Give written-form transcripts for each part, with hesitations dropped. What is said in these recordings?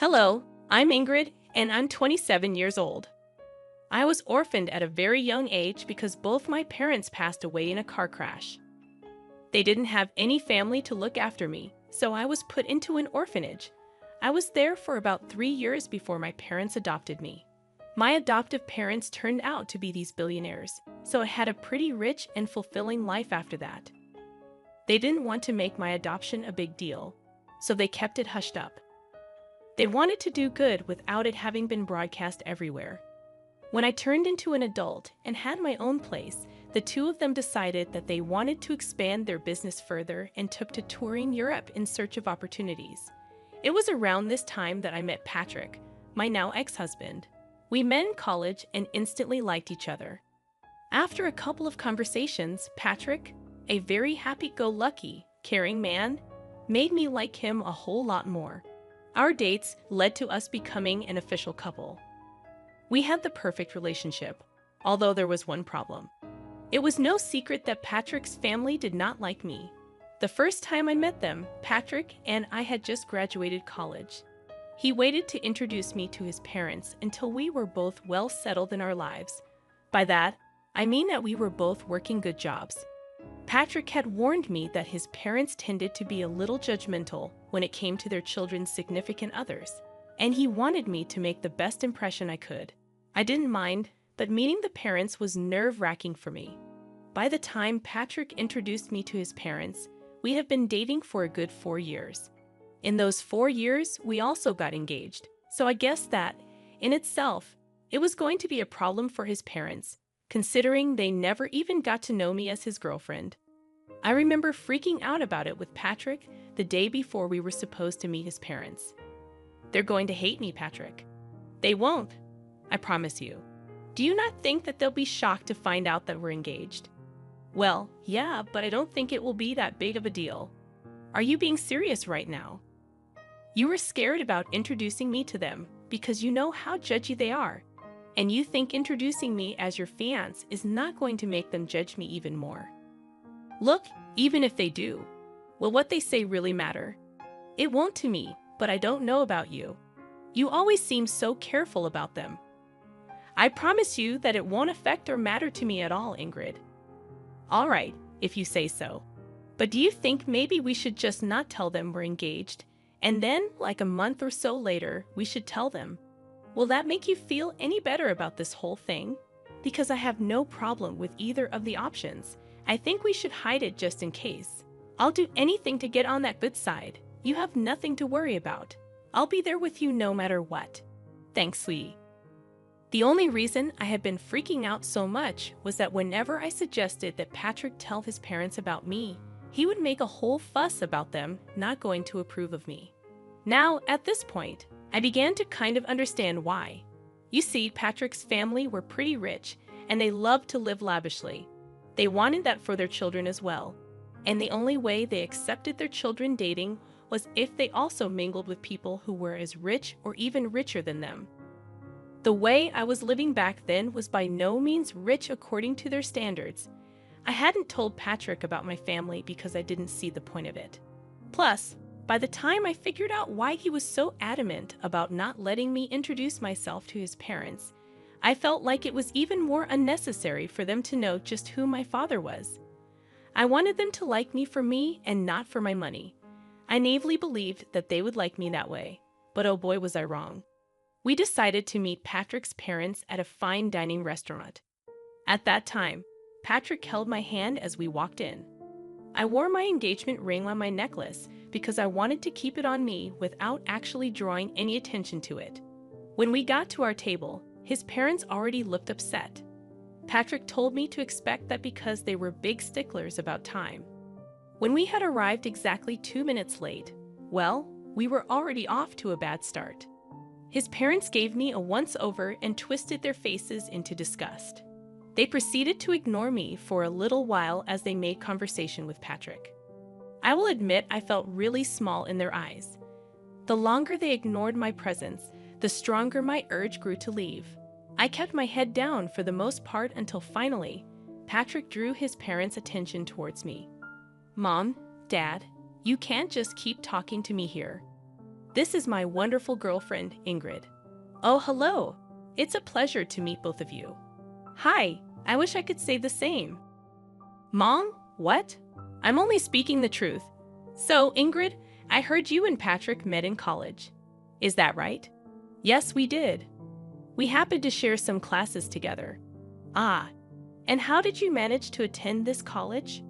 Hello, I'm Ingrid, and I'm 27 years old. I was orphaned at a very young age because both my parents passed away in a car crash. They didn't have any family to look after me, so I was put into an orphanage. I was there for about 3 years before my parents adopted me. My adoptive parents turned out to be these billionaires, so I had a pretty rich and fulfilling life after that. They didn't want to make my adoption a big deal, so they kept it hushed up. They wanted to do good without it having been broadcast everywhere. When I turned into an adult and had my own place, the two of them decided that they wanted to expand their business further and took to touring Europe in search of opportunities. It was around this time that I met Patrick, my now ex-husband. We met in college and instantly liked each other. After a couple of conversations, Patrick, a very happy-go-lucky, caring man, made me like him a whole lot more. Our dates led to us becoming an official couple. We had the perfect relationship, although there was one problem. It was no secret that Patrick's family did not like me. The first time I met them, Patrick and I had just graduated college. He waited to introduce me to his parents until we were both well settled in our lives. By that, I mean that we were both working good jobs. Patrick had warned me that his parents tended to be a little judgmental when it came to their children's significant others, and he wanted me to make the best impression I could. I didn't mind, but meeting the parents was nerve-wracking for me. By the time Patrick introduced me to his parents, we had been dating for a good 4 years. In those 4 years, we also got engaged, so I guess that, in itself, it was going to be a problem for his parents, considering they never even got to know me as his girlfriend. I remember freaking out about it with Patrick the day before we were supposed to meet his parents. "They're going to hate me, Patrick." "They won't, I promise you. Do you not think that they'll be shocked to find out that we're engaged?" "Well, yeah, but I don't think it will be that big of a deal." "Are you being serious right now?" "You were scared about introducing me to them because you know how judgy they are, and you think introducing me as your fiancé is not going to make them judge me even more." "Look, even if they do, will what they say really matter?" "It won't to me, but I don't know about you. You always seem so careful about them." "I promise you that it won't affect or matter to me at all, Ingrid." "All right, if you say so. But do you think maybe we should just not tell them we're engaged, and then, like a month or so later, we should tell them? Will that make you feel any better about this whole thing? Because I have no problem with either of the options. I think we should hide it just in case. I'll do anything to get on that good side. You have nothing to worry about. I'll be there with you no matter what. Thanks, sweetie." The only reason I had been freaking out so much was that whenever I suggested that Patrick tell his parents about me, he would make a whole fuss about them not going to approve of me. Now, at this point, I began to kind of understand why. You see, Patrick's family were pretty rich, and they loved to live lavishly. They wanted that for their children as well, and the only way they accepted their children dating was if they also mingled with people who were as rich or even richer than them. The way I was living back then was by no means rich according to their standards. I hadn't told Patrick about my family because I didn't see the point of it. Plus, by the time I figured out why he was so adamant about not letting me introduce myself to his parents, I felt like it was even more unnecessary for them to know just who my father was. I wanted them to like me for me and not for my money. I naively believed that they would like me that way, but oh boy was I wrong. We decided to meet Patrick's parents at a fine dining restaurant. At that time, Patrick held my hand as we walked in. I wore my engagement ring on my necklace because I wanted to keep it on me without actually drawing any attention to it. When we got to our table, his parents already looked upset. Patrick told me to expect that because they were big sticklers about time. When we had arrived exactly 2 minutes late, well, we were already off to a bad start. His parents gave me a once-over and twisted their faces into disgust. They proceeded to ignore me for a little while as they made conversation with Patrick. I will admit I felt really small in their eyes. The longer they ignored my presence, the stronger my urge grew to leave. I kept my head down for the most part until finally, Patrick drew his parents' attention towards me. "Mom, Dad, you can't just keep talking to me here." This is my wonderful girlfriend, Ingrid. Oh, hello. It's a pleasure to meet both of you. Hi, I wish I could say the same. Mom, what? I'm only speaking the truth. So, Ingrid, I heard you and Patrick met in college. Is that right? Yes, we did. We happened to share some classes together. Ah, and how did you manage to attend this college?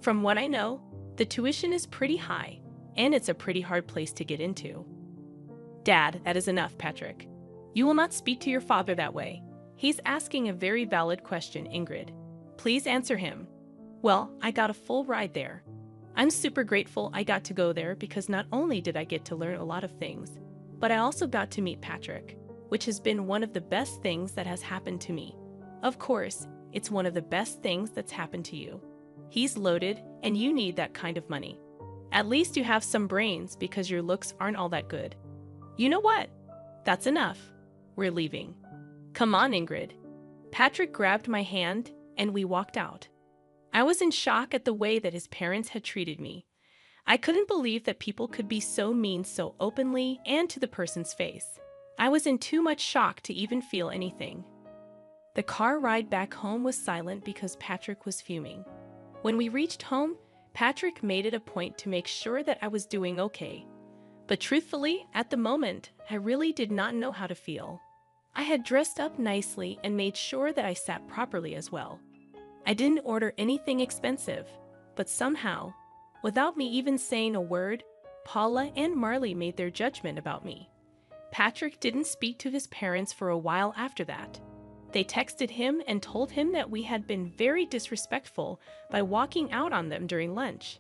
From what I know, the tuition is pretty high, and it's a pretty hard place to get into. Dad, that is enough, Patrick. You will not speak to your father that way. He's asking a very valid question, Ingrid. Please answer him. Well, I got a full ride there. I'm super grateful I got to go there because not only did I get to learn a lot of things, but I also got to meet Patrick, which has been one of the best things that has happened to me. Of course, it's one of the best things that's happened to you. He's loaded, and you need that kind of money. At least you have some brains because your looks aren't all that good. You know what? That's enough. We're leaving. Come on, Ingrid. Patrick grabbed my hand, and we walked out. I was in shock at the way that his parents had treated me. I couldn't believe that people could be so mean so openly and to the person's face. I was in too much shock to even feel anything. The car ride back home was silent because Patrick was fuming. When we reached home, Patrick made it a point to make sure that I was doing okay. But truthfully, at the moment, I really did not know how to feel. I had dressed up nicely and made sure that I sat properly as well. I didn't order anything expensive, but somehow, without me even saying a word, Paula and Marley made their judgment about me. Patrick didn't speak to his parents for a while after that. They texted him and told him that we had been very disrespectful by walking out on them during lunch.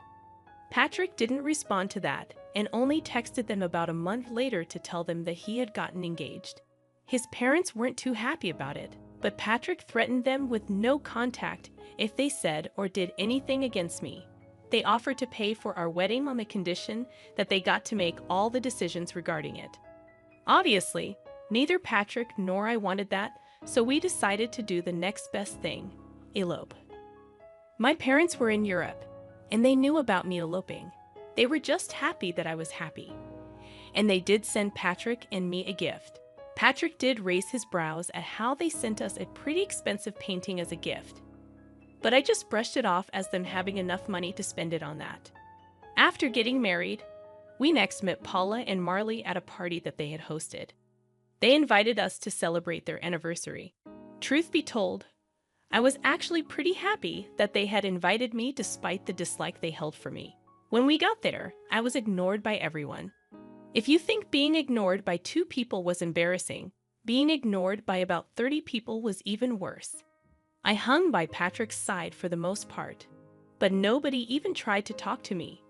Patrick didn't respond to that and only texted them about a month later to tell them that he had gotten engaged. His parents weren't too happy about it, but Patrick threatened them with no contact if they said or did anything against me. They offered to pay for our wedding on the condition that they got to make all the decisions regarding it. Obviously, neither Patrick nor I wanted that, so we decided to do the next best thing, elope. My parents were in Europe, and they knew about me eloping. They were just happy that I was happy. And they did send Patrick and me a gift. Patrick did raise his brows at how they sent us a pretty expensive painting as a gift. But I just brushed it off as them having enough money to spend it on that. After getting married, we next met Paula and Marley at a party that they had hosted. They invited us to celebrate their anniversary. Truth be told, I was actually pretty happy that they had invited me despite the dislike they held for me. When we got there, I was ignored by everyone. If you think being ignored by 2 people was embarrassing, being ignored by about 30 people was even worse. I hung by Patrick's side for the most part, but nobody even tried to talk to me.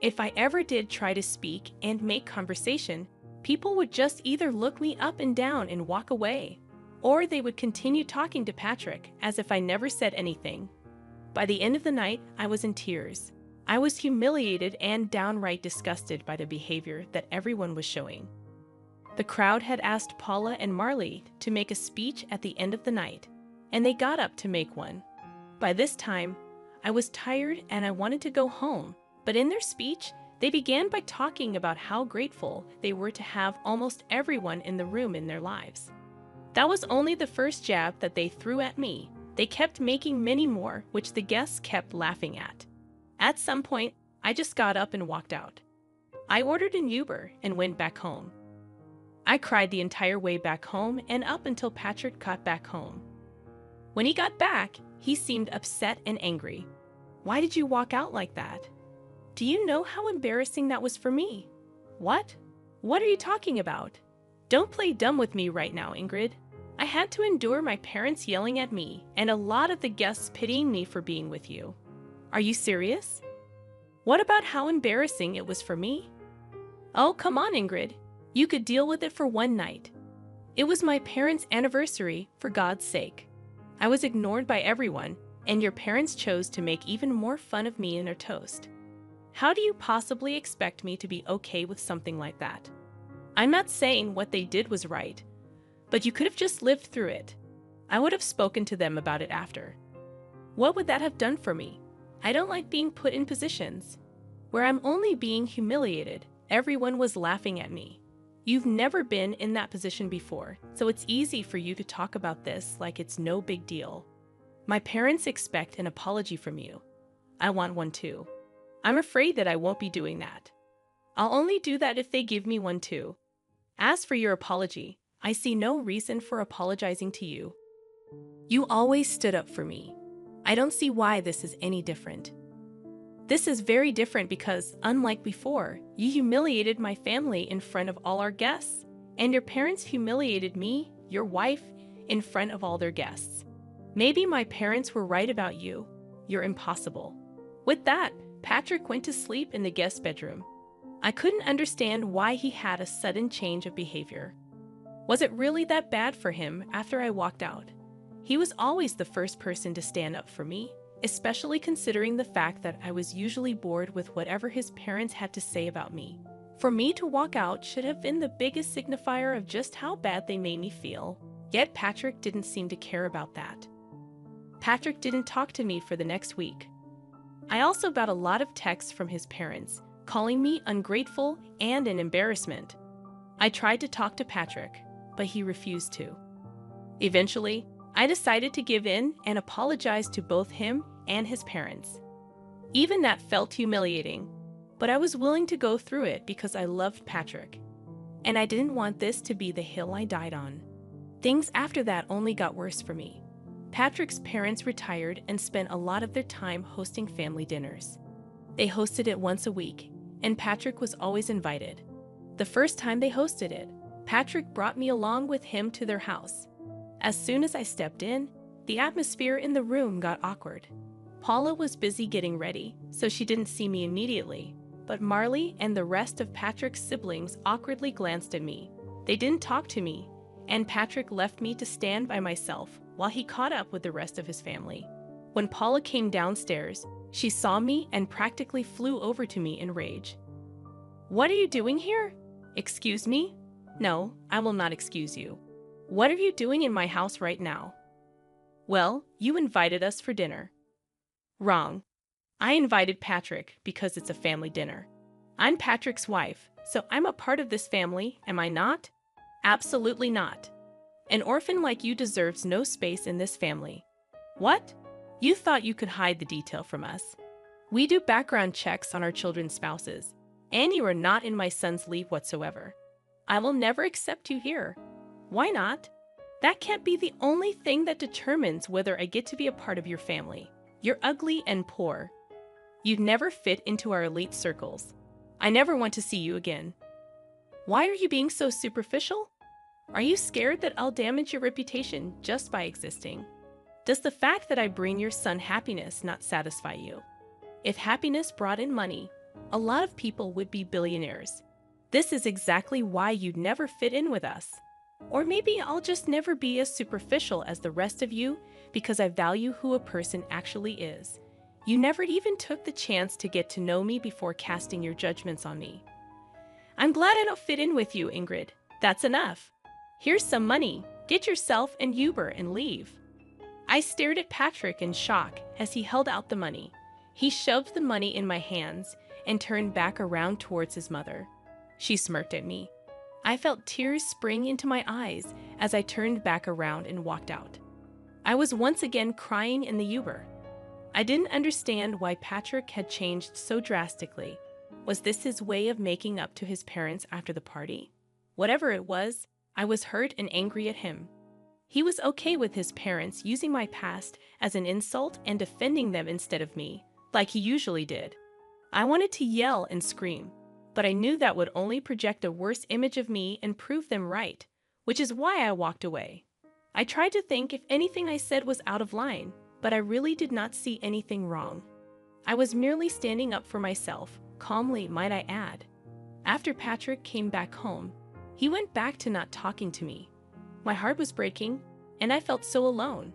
If I ever did try to speak and make conversation, people would just either look me up and down and walk away, or they would continue talking to Patrick as if I never said anything. By the end of the night, I was in tears. I was humiliated and downright disgusted by the behavior that everyone was showing. The crowd had asked Paula and Marley to make a speech at the end of the night, and they got up to make one. By this time, I was tired and I wanted to go home, but in their speech, they began by talking about how grateful they were to have almost everyone in the room in their lives. That was only the first jab that they threw at me. They kept making many more, which the guests kept laughing at. At some point, I just got up and walked out. I ordered an Uber and went back home. I cried the entire way back home and up until Patrick got back home. When he got back, he seemed upset and angry. Why did you walk out like that? Do you know how embarrassing that was for me? What? What are you talking about? Don't play dumb with me right now, Ingrid. I had to endure my parents yelling at me and a lot of the guests pitying me for being with you. Are you serious? What about how embarrassing it was for me? Oh, come on, Ingrid. You could deal with it for one night. It was my parents' anniversary, for God's sake. I was ignored by everyone, and your parents chose to make even more fun of me in their toast. How do you possibly expect me to be okay with something like that? I'm not saying what they did was right, but you could have just lived through it. I would have spoken to them about it after. What would that have done for me? I don't like being put in positions where I'm only being humiliated Everyone was laughing at me. You've never been in that position before, so it's easy for you to talk about this like it's no big deal. My parents expect an apology from you. I want one too. I'm afraid that I won't be doing that. I'll only do that if they give me one too. As for your apology, I see no reason for apologizing to you. You always stood up for me. I don't see why this is any different. This is very different because, unlike before, you humiliated my family in front of all our guests, and your parents humiliated me, your wife, in front of all their guests. Maybe my parents were right about you. You're impossible. With that, Patrick went to sleep in the guest bedroom. I couldn't understand why he had a sudden change of behavior. Was it really that bad for him after I walked out? He was always the first person to stand up for me, especially considering the fact that I was usually bored with whatever his parents had to say about me. For me to walk out should have been the biggest signifier of just how bad they made me feel. Yet Patrick didn't seem to care about that. Patrick didn't talk to me for the next week. I also got a lot of texts from his parents, calling me ungrateful and an embarrassment. I tried to talk to Patrick, but he refused to. Eventually, I decided to give in and apologize to both him and his parents. Even that felt humiliating, but I was willing to go through it because I loved Patrick, and I didn't want this to be the hill I died on. Things after that only got worse for me. Patrick's parents retired and spent a lot of their time hosting family dinners. They hosted it once a week, and Patrick was always invited. The first time they hosted it, Patrick brought me along with him to their house. As soon as I stepped in, the atmosphere in the room got awkward. Paula was busy getting ready, so she didn't see me immediately, but Marley and the rest of Patrick's siblings awkwardly glanced at me. They didn't talk to me, and Patrick left me to stand by myself while he caught up with the rest of his family. When Paula came downstairs, she saw me and practically flew over to me in rage. "What are you doing here?" "Excuse me?" "No, I will not excuse you. What are you doing in my house right now?" "Well, you invited us for dinner." "Wrong. I invited Patrick because it's a family dinner. I'm Patrick's wife, so I'm a part of this family, am I not?" "Absolutely not. An orphan like you deserves no space in this family." "What? You thought you could hide the detail from us. We do background checks on our children's spouses, and you are not in my son's league whatsoever. I will never accept you here." "Why not? That can't be the only thing that determines whether I get to be a part of your family. You're ugly and poor. You'd never fit into our elite circles. I never want to see you again." "Why are you being so superficial? Are you scared that I'll damage your reputation just by existing? Does the fact that I bring your son happiness not satisfy you? If happiness brought in money, a lot of people would be billionaires. This is exactly why you'd never fit in with us. Or maybe I'll just never be as superficial as the rest of you because I value who a person actually is. You never even took the chance to get to know me before casting your judgments on me." "I'm glad I don't fit in with you, Ingrid. That's enough. Here's some money. Get yourself an Uber and leave." I stared at Patrick in shock as he held out the money. He shoved the money in my hands and turned back around towards his mother. She smirked at me. I felt tears spring into my eyes as I turned back around and walked out. I was once again crying in the Uber. I didn't understand why Patrick had changed so drastically. Was this his way of making up to his parents after the party? Whatever it was, I was hurt and angry at him. He was okay with his parents using my past as an insult and defending them instead of me, like he usually did. I wanted to yell and scream, but I knew that would only project a worse image of me and prove them right, which is why I walked away. I tried to think if anything I said was out of line, but I really did not see anything wrong. I was merely standing up for myself, calmly might I add. After Patrick came back home, he went back to not talking to me. My heart was breaking, and I felt so alone.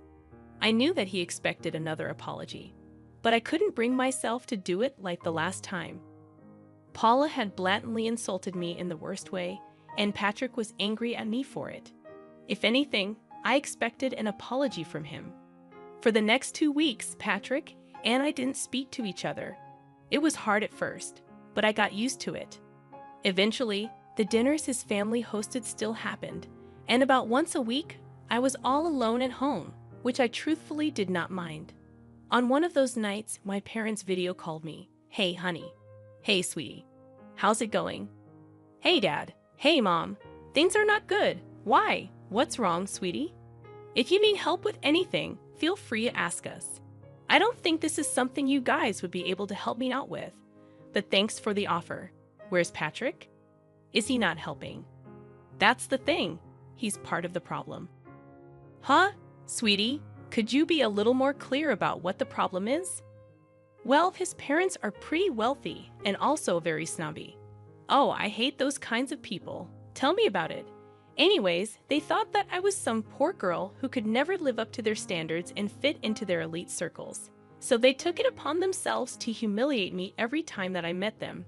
I knew that he expected another apology, but I couldn't bring myself to do it like the last time. Paula had blatantly insulted me in the worst way, and Patrick was angry at me for it. If anything, I expected an apology from him. For the next 2 weeks, Patrick and I didn't speak to each other. It was hard at first, but I got used to it. Eventually, the dinners his family hosted still happened, and about once a week, I was all alone at home, which I truthfully did not mind. On one of those nights, my parents video called me. "Hey, honey. Hey, sweetie. How's it going? Hey, Dad. Hey, Mom. Things are not good. Why? What's wrong, sweetie? If you need help with anything, feel free to ask us. I don't think this is something you guys would be able to help me out with, but thanks for the offer. Where's Patrick? Is he not helping? That's the thing. He's part of the problem." Huh? Sweetie, could you be a little more clear about what the problem is? Well, his parents are pretty wealthy and also very snobby. Oh, I hate those kinds of people. Tell me about it. Anyways, they thought that I was some poor girl who could never live up to their standards and fit into their elite circles. So they took it upon themselves to humiliate me every time that I met them.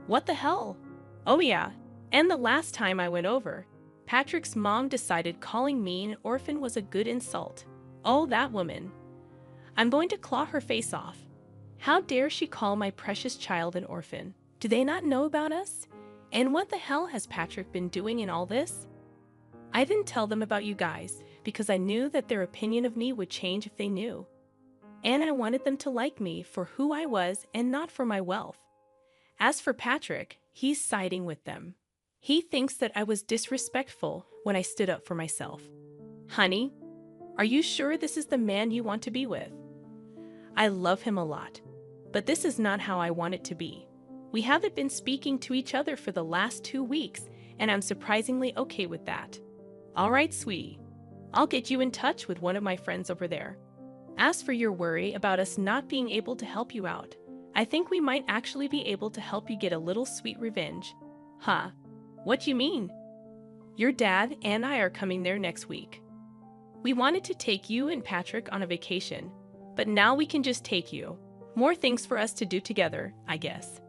What the hell? Oh yeah, and the last time I went over, Patrick's mom decided calling me an orphan was a good insult. Oh, that woman. I'm going to claw her face off. How dare she call my precious child an orphan? Do they not know about us? And what the hell has Patrick been doing in all this? I didn't tell them about you guys because I knew that their opinion of me would change if they knew. And I wanted them to like me for who I was and not for my wealth. As for Patrick, he's siding with them. He thinks that I was disrespectful when I stood up for myself. Honey, are you sure this is the man you want to be with? I love him a lot, but this is not how I want it to be. We haven't been speaking to each other for the last 2 weeks, and I'm surprisingly okay with that. All right, sweetie. I'll get you in touch with one of my friends over there. As for your worry about us not being able to help you out, I think we might actually be able to help you get a little sweet revenge. Huh? What do you mean? Your dad and I are coming there next week. We wanted to take you and Patrick on a vacation, but now we can just take you. More things for us to do together, I guess.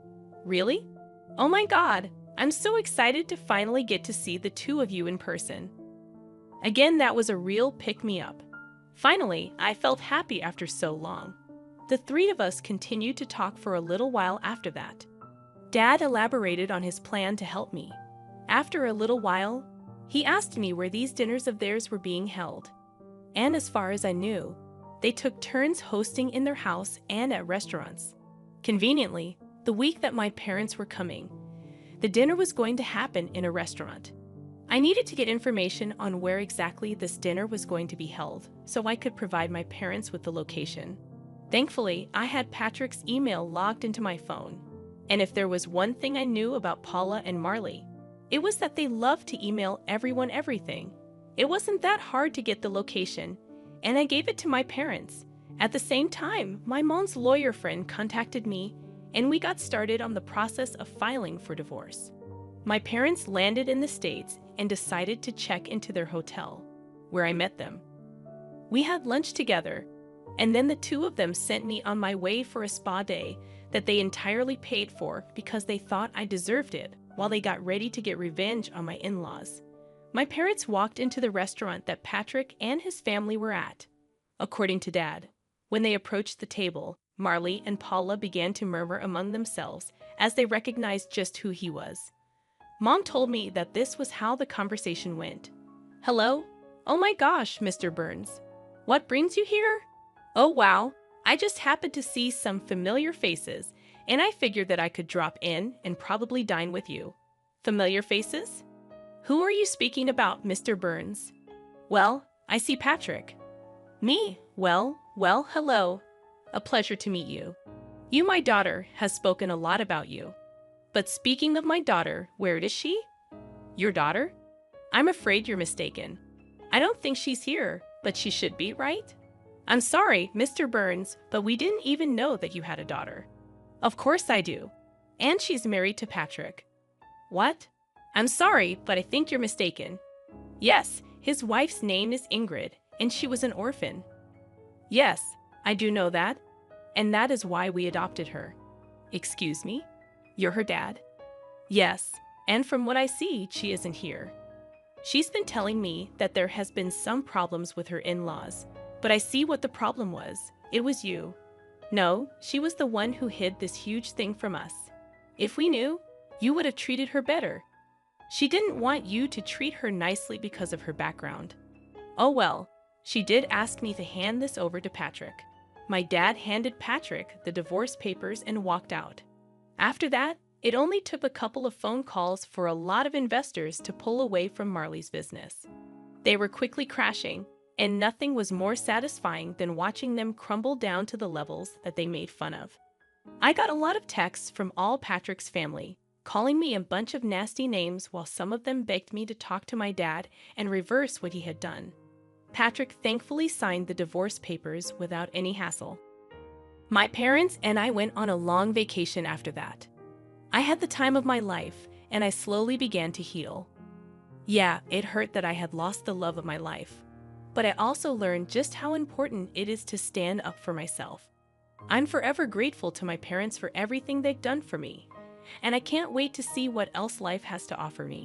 Really? Oh my God, I'm so excited to finally get to see the two of you in person. Again, that was a real pick-me-up. Finally, I felt happy after so long. The three of us continued to talk for a little while after that. Dad elaborated on his plan to help me. After a little while, he asked me where these dinners of theirs were being held. And as far as I knew, they took turns hosting in their house and at restaurants. Conveniently, the week that my parents were coming, the dinner was going to happen in a restaurant. I needed to get information on where exactly this dinner was going to be held so I could provide my parents with the location. Thankfully, I had Patrick's email logged into my phone. And if there was one thing I knew about Paula and Marley, it was that they loved to email everyone everything. It wasn't that hard to get the location, and I gave it to my parents. At the same time, my mom's lawyer friend contacted me, and we got started on the process of filing for divorce. My parents landed in the States and decided to check into their hotel, where I met them. We had lunch together, and then the two of them sent me on my way for a spa day that they entirely paid for because they thought I deserved it while they got ready to get revenge on my in-laws. My parents walked into the restaurant that Patrick and his family were at. According to Dad, when they approached the table, Marley and Paula began to murmur among themselves as they recognized just who he was. Mom told me that this was how the conversation went. "Hello? Oh my gosh, Mr. Burns. What brings you here? Oh wow, I just happened to see some familiar faces, and I figured that I could drop in and probably dine with you." Familiar faces? Who are you speaking about, Mr. Burns? Well, I see Patrick. Me? Well, hello. A pleasure to meet you. You, my daughter, has spoken a lot about you. But speaking of my daughter, where is she? Your daughter? I'm afraid you're mistaken. I don't think she's here, but she should be, right? I'm sorry, Mr. Burns, but we didn't even know that you had a daughter. Of course I do. And she's married to Patrick. What? I'm sorry, but I think you're mistaken. Yes, his wife's name is Ingrid, and she was an orphan. Yes, I do know that, and that is why we adopted her. Excuse me? You're her dad? Yes, and from what I see, she isn't here. She's been telling me that there has been some problems with her in-laws, but I see what the problem was. It was you. No, she was the one who hid this huge thing from us. If we knew, you would have treated her better. She didn't want you to treat her nicely because of her background. Oh well, she did ask me to hand this over to Patrick. My dad handed Patrick the divorce papers and walked out. After that, it only took a couple of phone calls for a lot of investors to pull away from Marley's business. They were quickly crashing, and nothing was more satisfying than watching them crumble down to the levels that they made fun of. I got a lot of texts from all Patrick's family, calling me a bunch of nasty names while some of them begged me to talk to my dad and reverse what he had done. Patrick thankfully signed the divorce papers without any hassle. My parents and I went on a long vacation after that. I had the time of my life, and I slowly began to heal. Yeah, it hurt that I had lost the love of my life, but I also learned just how important it is to stand up for myself. I'm forever grateful to my parents for everything they've done for me, and I can't wait to see what else life has to offer me.